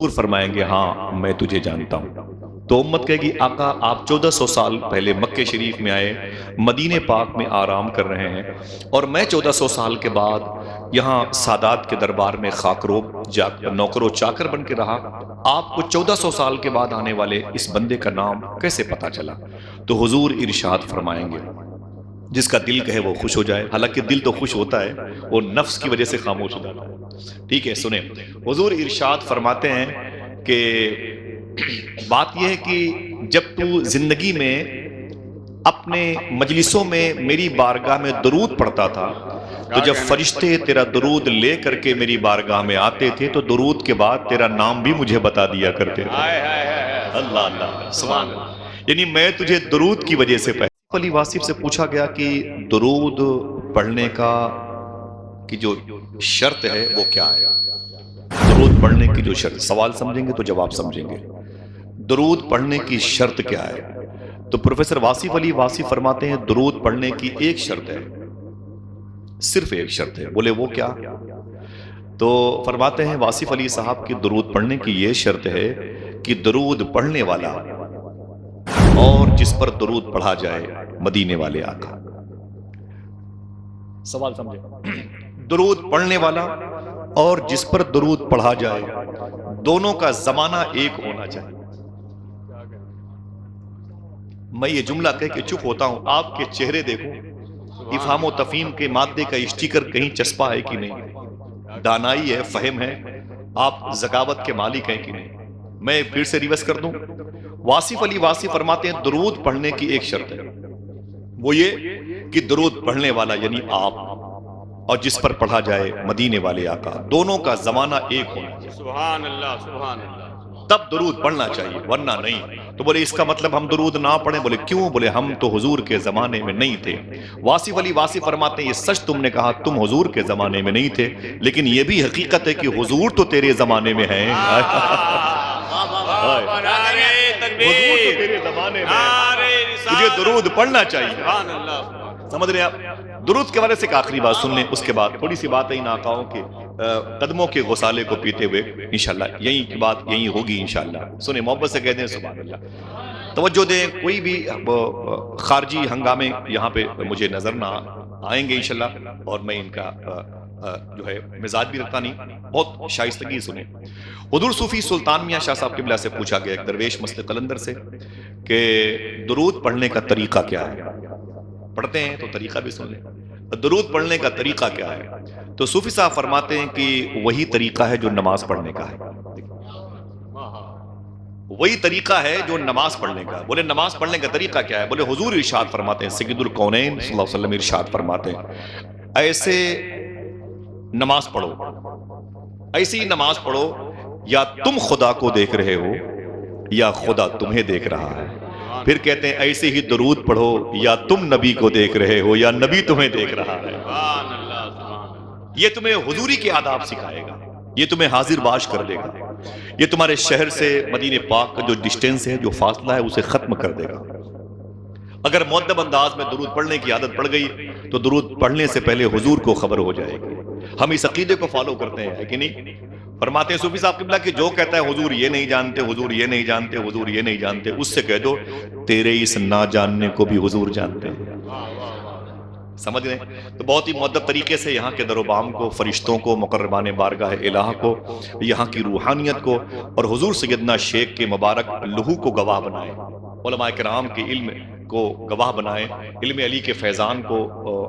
ضرور فرمائیں گے ہاں میں تجھے جانتا ہوں۔ تو امت کہے گی آقا آپ 1400 سال پہلے مکہ شریف میں آئے، مدینہ پاک میں آرام کر رہے ہیں، اور میں 1400 سال کے بعد یہاں سادات کے دربار میں خاکروب نوکر و چاکر بن کے رہا، آپ کو 1400 سال کے بعد آنے والے اس بندے کا نام کیسے پتا چلا؟ تو حضور ارشاد فرمائیں گے جس کا دل کہے وہ خوش ہو جائے، حالانکہ دل تو خوش ہوتا ہے، وہ نفس کی وجہ سے خاموش ہو جاتا ہے۔ ٹھیک ہے، سنیں، حضور ارشاد فرماتے ہیں کہ بات یہ ہے کہ جب تو زندگی میں اپنے مجلسوں میں میری بارگاہ میں درود پڑھتا تھا، تو جب فرشتے تیرا درود لے کر کے میری بارگاہ میں آتے تھے تو درود کے بعد تیرا نام بھی مجھے بتا دیا کرتے تھے۔ اللہ اللہ سبحان اللہ، یعنی میں تجھے درود کی وجہ سے علی واصف سے پوچھا گیا کہ درود پڑھنے کا کی جو شرط ہے وہ کیا ہے؟ درود پڑھنے کی جو شرط، سوال سمجھیں گے تو جواب سمجھیں گے۔ درود پڑھنے کی شرط کیا ہے؟ تو پروفیسر واصف علی واصف فرماتے ہیں درود پڑھنے کی ایک شرط ہے، صرف ایک شرط ہے۔ بولے وہ کیا؟ تو فرماتے ہیں واصف علی صاحب کی درود پڑھنے کی یہ شرط ہے کہ درود پڑھنے والا اور جس پر درود پڑھا جائے مدینے والے آقا۔ سوال سمجھے؟ درود پڑھنے والا اور جس پر درود پڑھا جائے دونوں کا زمانہ ایک ہونا چاہیے۔ میں یہ جملہ کہہ کے چپ ہوتا ہوں، آپ کے چہرے دیکھوں، افہام و تفہیم کے مادے کا اسٹیکر کہیں چسپا ہے کہ نہیں، دانائی ہے، فہم ہے، آپ ذکاوت کے مالک ہیں کہ نہیں۔ میں پھر سے ریورس کر دوں، واصف علی واصف فرماتے ہیں درود پڑھنے کی ایک شرط ہے، وہ یہ کہ درود پڑھنے والا یعنی آپ اور جس پر پڑھا جائے مدینے والے آقا، دونوں کا زمانہ ایک ہونا چاہیے۔ سبحان اللہ سبحان اللہ، تب درود پڑھنا چاہیے، ورنہ نہیں۔ تو بولے اس کا مطلب ہم درود نہ پڑھیں؟ بولے کیوں؟ بولے ہم تو حضور کے زمانے میں نہیں تھے۔ واصف علی واصف فرماتے ہیں یہ سچ تم نے کہا، تم حضور کے زمانے میں نہیں تھے، لیکن یہ بھی حقیقت ہے کہ حضور تو تیرے زمانے میں ہیں۔ نعرے حضور تو تکبیر، تیرے زمانے میں، نعرے تجھے رسالت، درود پڑھنا چاہیے۔ سبحان اللہ، سمجھ رہے ہیں آپ؟ درود کے والے سے ایک آخری بات سن لیں، اس کے بعد تھوڑی سی بات ہے ان آقاؤں کے قدموں کے غسالے کو پیتے ہوئے انشاءاللہ یہی کی بات یہی ہوگی انشاءاللہ۔ سنیں، محبت سے کہہ دیں سبحان اللہ، توجہ دیں، کوئی بھی خارجی ہنگامے یہاں پہ مجھے نظر نہ آئیں گے انشاءاللہ، اور میں ان کا جو ہے مزاج بھی رکھتا نہیں، بہت شائستگی سنیں۔ حضور صوفی سلطان میاں شاہ صاحب قبلہ سے پوچھا گیا ایک درویش مست قلندر سے کہ درود پڑھنے کا طریقہ کیا ہے؟ پڑھتے ہیں تو طریقہ بھی سن لیں، درود پڑھنے کا طریقہ کیا ہے؟ تو صوفی صاحب فرماتے ہیں کہ وہی طریقہ ہے جو نماز پڑھنے کا ہے، وہی طریقہ ہے جو نماز پڑھنے کا ہے۔ بولے نماز پڑھنے کا طریقہ کیا ہے؟ بولے حضور ارشاد فرماتے ہیں، سید الکونین صلی اللہ علیہ وسلم ارشاد فرماتے ہیں ایسے نماز پڑھو، ایسی نماز پڑھو یا تم خدا کو دیکھ رہے ہو یا خدا تمہیں دیکھ رہا ہے۔ پھر کہتے ہیں ایسے ہی درود پڑھو یا تم نبی کو دیکھ رہے ہو یا نبی تمہیں دیکھ رہا ہے۔ سبحان اللہ سبحان اللہ، یہ تمہیں حضوری کے آداب سکھائے گا، یہ تمہیں حاضر باش کر دے گا، یہ تمہارے شہر سے مدینہ پاک کا جو ڈسٹینس ہے، جو فاصلہ ہے، اسے ختم کر دے گا۔ اگر مؤدب انداز میں درود پڑھنے کی عادت پڑ گئی تو درود پڑھنے سے پہلے حضور کو خبر ہو جائے گی۔ ہم اس عقیدے کو فالو کرتے ہیں کہ نہیں؟ فرماتے ہیں صوفی صاحب قبلہ کہ جو کہتا ہے حضور یہ نہیں جانتے، حضور یہ نہیں جانتے، حضور یہ نہیں جانتے، اس سے کہہ دو تیرے اس نہ جاننے کو بھی حضور جانتے ہیں۔ سمجھ رہے ہیں؟ تو بہت ہی مؤدب طریقے سے یہاں کے در و بام کو، فرشتوں کو، مقربان بارگاہ الہ کو، یہاں کی روحانیت کو اور حضور سیدنا شیخ کے مبارک لہو کو گواہ بنائیں، علماء کرام کے علم کو گواہ بنائیں، علم علی کے فیضان کو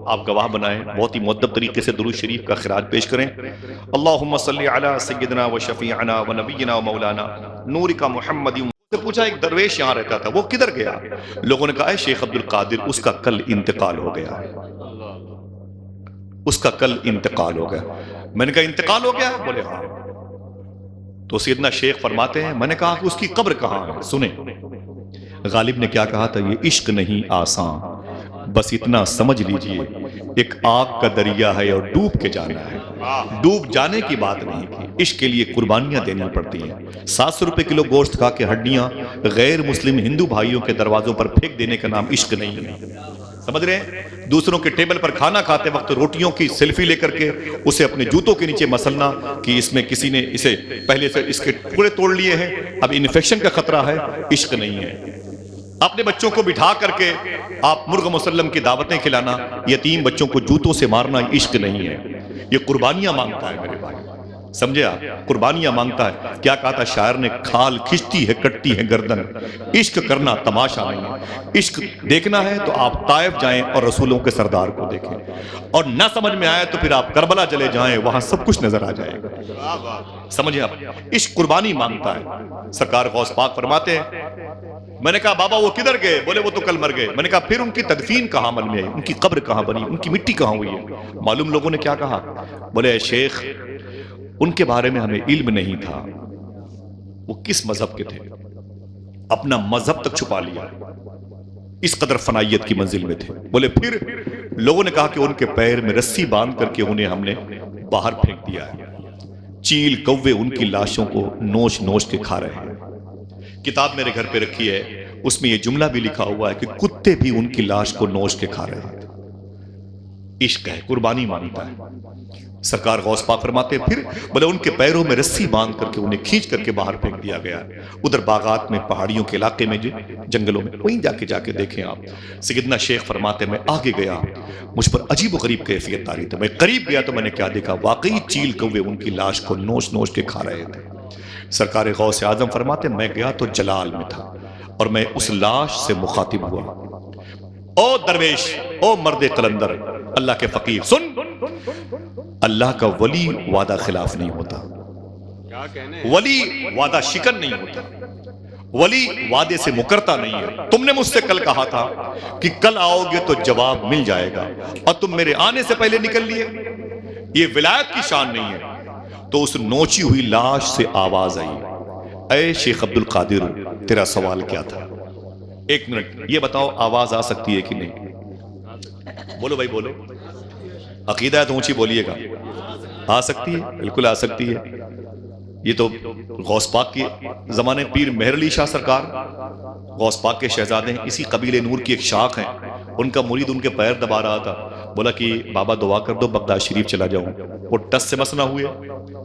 آپ گواہ بنائیں، بہت ہی مؤدب طریقے سے درود شریف کا خراج پیش کریں۔ اللہم صلی علی سیدنا و شفیعنا و نبینا و مولانا نورک محمد۔ سے پوچھا ایک درویش یہاں رہتا تھا، وہ کدھر گیا؟ لوگوں نے کہا ہے شیخ عبد القادر، اس کا کل انتقال ہو گیا ہے، اس کا کل انتقال ہو گیا۔ میں نے کہا انتقال ہو گیا؟ بولے ہاں۔ تو سیدنا شیخ فرماتے ہیں میں نے کہا کہ اس کی قبر کہاں ہے؟ سنیں، غالب نے کیا کہا تھا، یہ عشق نہیں آسان، بس اتنا سمجھ لیجئے ایک آگ کا دریا ہے اور ڈوب کے جانا ہے۔ ڈوب جانے کی بات نہیں کی، عشق کے لیے قربانیاں دینی پڑتی ہیں۔ 700 روپے کلو گوشت کھا کے ہڈیاں غیر مسلم ہندو بھائیوں کے دروازوں پر پھینک دینے کا نام عشق نہیں ہے۔ سمجھ رہے ہیں؟ دوسروں کے ٹیبل پر کھانا کھاتے وقت روٹیوں کی سیلفی لے کر کے اسے اپنے جوتوں کے نیچے مسلنا کہ اس میں کسی نے اسے پہلے سے اس کے ٹکڑے توڑ لیے ہیں، اب انفیکشن کا خطرہ ہے، عشق نہیں ہے۔ اپنے بچوں کو بٹھا کر کے آپ مرغ مسلم کی دعوتیں کھلانا، یتیم بچوں کو جوتوں سے مارنا عشق نہیں ہے، یہ قربانیاں مانگتا ہے میرے بھائی، سمجھے آپ؟ قربانیاں مانگتا ہے۔ کیا کہا تھا شاعر نے؟ کھال کھچتی ہے کٹتی ہے گردن، عشق کرنا تماشا نہیں ہے۔ عشق دیکھنا ہے تو آپ طائف جائیں اور رسولوں کے سردار کو دیکھیں، اور نہ سمجھ میں آئے تو پھر آپ کربلا چلے جائیں، وہاں سب کچھ نظر آ جائے گا۔ سمجھے آپ؟ عشق قربانی مانگتا ہے۔ سرکار غوث پاک فرماتے ہیں، میں نے کہا بابا وہ کدھر گئے؟ بولے وہ تو کل مر گئے۔ میں نے کہا پھر ان کی تدفین کہاں عمل میں آئی؟ ان کی قبر کہاں بنی؟ ان کی مٹی کہاں ہوئی ہے؟ معلوم لوگوں نے کیا کہا؟ بولے اے شیخ ان کے بارے میں ہمیں علم نہیں تھا، وہ کس مذہب کے تھے، اپنا مذہب تک چھپا لیا، اس قدر فنائیت کی منزل میں تھے۔ بولے پھر لوگوں نے کہا کہ ان کے پیر میں رسی باندھ کر کے انہیں ہم نے باہر پھینک دیا ہے، چیل کوے ان کی لاشوں کو نوچ نوچ کے کھا رہے ہیں۔ کتاب میرے گھر پہ رکھی ہے، اس میں یہ جملہ بھی لکھا ہوا ہے کہ کتے بھی ان کی لاش کو نوچ کے کھا رہے ہیں۔ عشق ہے، قربانی مانگتا ہے۔ سرکار غوث پاک فرماتے ہیں پھر بولے ان کے پیروں میں رسی باندھ کر کے انہیں کھینچ کر کے باہر پھینک دیا گیا، ادھر باغات میں، پہاڑیوں کے علاقے میں، جنگلوں میں، وہیں جا کے دیکھیں آپ۔ سیدنا شیخ فرماتے میں آگے گیا، مجھ پر عجیب و غریب کیفیت آ رہی تھی، میں قریب گیا تو میں نے کیا دیکھا؟ واقعی چیل کوے ان کی لاش کو نوچ نوچ کے کھا رہے تھے۔ سرکار غوث اعظم فرماتے میں گیا تو جلال میں تھا، اور میں اس لاش سے مخاطب ہوا، او درویش، او مرد قلندر، اللہ کے فقیر، سن، اللہ کا ولی وعدہ خلاف نہیں ہوتا، ولی وعدہ شکن نہیں ہوتا، ولی وعدے سے مکرتا نہیں ہے۔ تم نے مجھ سے کل کہا تھا کہ کل آؤ گے تو جواب مل جائے گا، اور تم میرے آنے سے پہلے نکل لیے، یہ ولایت کی شان نہیں ہے۔ تو اس نوچی ہوئی لاش سے آواز آئی، اے شیخ عبد القادر تیرا سوال کیا تھا؟ ایک منٹ یہ بتاؤ آواز آ سکتی ہے کہ نہیں؟ بولو بھائی بولو، عقیدہ ہے تو اونچی بولیے گا۔ آ سکتی ہے، بالکل آ سکتی ہے۔ یہ تو غوث پاک کے زمانے پیر مہر علی شاہ سرکار غوث پاک کے شہزادے ہیں، اسی قبیلے نور کی ایک شاخ ہیں، ان کا مرید ان کے پیر دبا رہا تھا، بولا کہ بابا دعا کر دو بغداد شریف چلا جاؤں، وہ ٹس سے مس نہ ہوئے،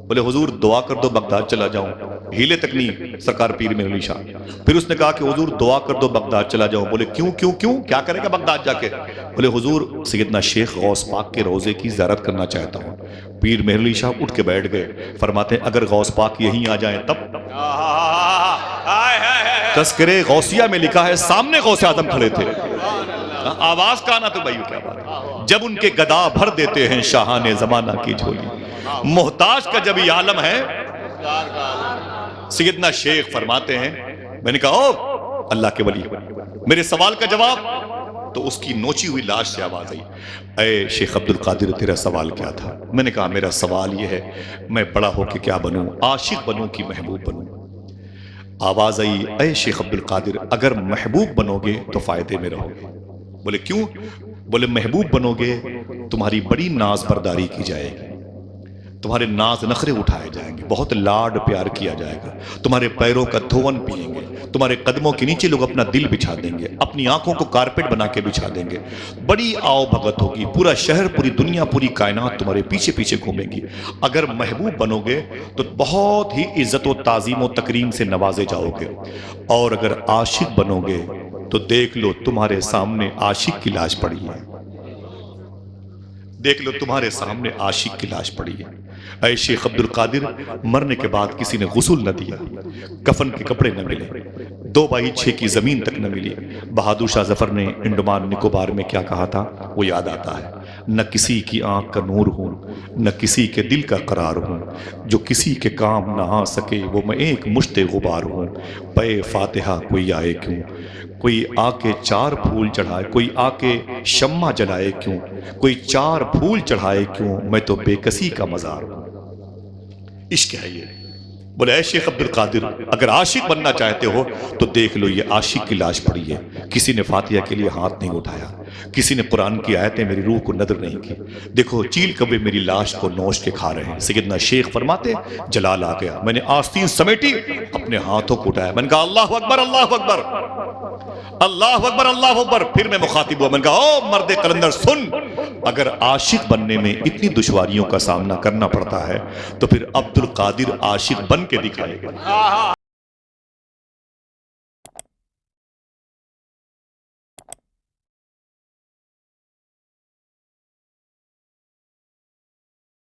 بولے حضور دعا کر دو بغداد چلا جاؤں، ہیلے تک نہیں سرکار پیر مہر علی شاہ۔ پھر اس نے کہا کہ حضور دعا کر دو بغداد چلا جاؤں، بولے کیوں کیوں کیوں، کیا کرے گا بغداد جا کے؟ بولے حضور سیدنا شیخ غوث پاک کے روزے کی زیارت کرنا چاہتا ہوں۔ پیر مہر علی شاہ اٹھ کے بیٹھ گئے، فرماتے ہیں اگر غوث پاک یہیں آ جائیں تب؟ تذکرے غوثیہ میں لکھا ہے سامنے غوث اعظم کھڑے تھے، آواز کا آنا تو بھائی کیا بات ہے، جب ان کے گدا بھر دیتے ہیں شاہان زمانہ کی جھولی، محتاج کا جب یہ عالم ہے۔ سیدنا شیخ فرماتے ہیں میں نے کہا او اللہ کے ولی، میرے سوال کا جواب، تو اس کی نوچی ہوئی لاش سے آواز آئی، اے شیخ عبد القادر تیرا سوال کیا تھا؟ میں نے کہا میرا سوال یہ ہے میں بڑا ہو کے کیا بنوں، عاشق بنوں کہ محبوب بنوں؟ آواز آئی، اے شیخ عبد القادر اگر محبوب بنو گے تو فائدے میں رہو گے۔ بولے کیوں؟ بولے محبوب بنو گے تمہاری بڑی ناز برداری کی جائے گی، تمہارے ناز نخرے اٹھائے جائیں گے، بہت لاڈ پیار کیا جائے گا، تمہارے پیروں کا دھون پئیں گے، تمہارے قدموں کے نیچے لوگ اپنا دل بچھا دیں گے، اپنی آنکھوں کو کارپیٹ بنا کے بچھا دیں گے، بڑی آؤ بھگت ہوگی، پورا شہر، پوری دنیا، پوری کائنات تمہارے پیچھے پیچھے گھومے گی۔ اگر محبوب بنو گے تو بہت ہی عزت و تعظیم و تکریم سے نوازے جاؤ گے، اور اگر عاشق بنو گے تو دیکھ لو تمہارے سامنے عاشق کی لاش پڑی ہے، دیکھ لو تمہارے سامنے عاشق کی لاش پڑی ہے۔ اے شیخ عبد القادر مرنے کے بعد کسی نے غسل نہ دیا، کفن کے کپڑے نہ ملے، 2/6 کی زمین تک نہ ملی۔ بہادر شاہ ظفر نے انڈمان نکوبار میں کیا کہا تھا وہ یاد آتا ہے، نہ کسی کی آنکھ کا نور ہوں، نہ کسی کے دل کا قرار ہوں، جو کسی کے کام نہ آ سکے وہ میں ایک مشت غبار ہوں، پے فاتحہ کوئی آئے کیوں، کوئی آ کے 4 پھول چڑھائے، کوئی آ کے شمع جلائے کیوں، کوئی 4 پھول چڑھائے کیوں، میں تو بے کسی کا مزار ہوں۔ عشق ہے یہ۔ بولے اے شیخ عبد القادر اگر عاشق بننا چاہتے ہو تو دیکھ لو یہ عاشق کی لاش پڑی ہے، کسی نے فاتحہ کے لیے ہاتھ نہیں اٹھایا، کسی نے قرآن کی آیتیں میری روح کو نظر نہیں کی، دیکھو چیل کبے میری لاش کو نوچ کے کھا رہے ہیں۔ سیدنا شیخ فرماتے جلال آ گیا، میں نے آستین سمیٹی، اپنے ہاتھوں کو اٹھایا، میں نے کہا اللہ اکبر اللہ اکبر۔ اللہ اکبر اللہ اکبر. پھر میں مخاطب ہوا, میں نے کہا او مرد قلندر سن, اگر عاشق بننے میں اتنی دشواریوں کا سامنا کرنا پڑتا ہے تو پھر عبد القادر عاشق بن کے دکھائے گا.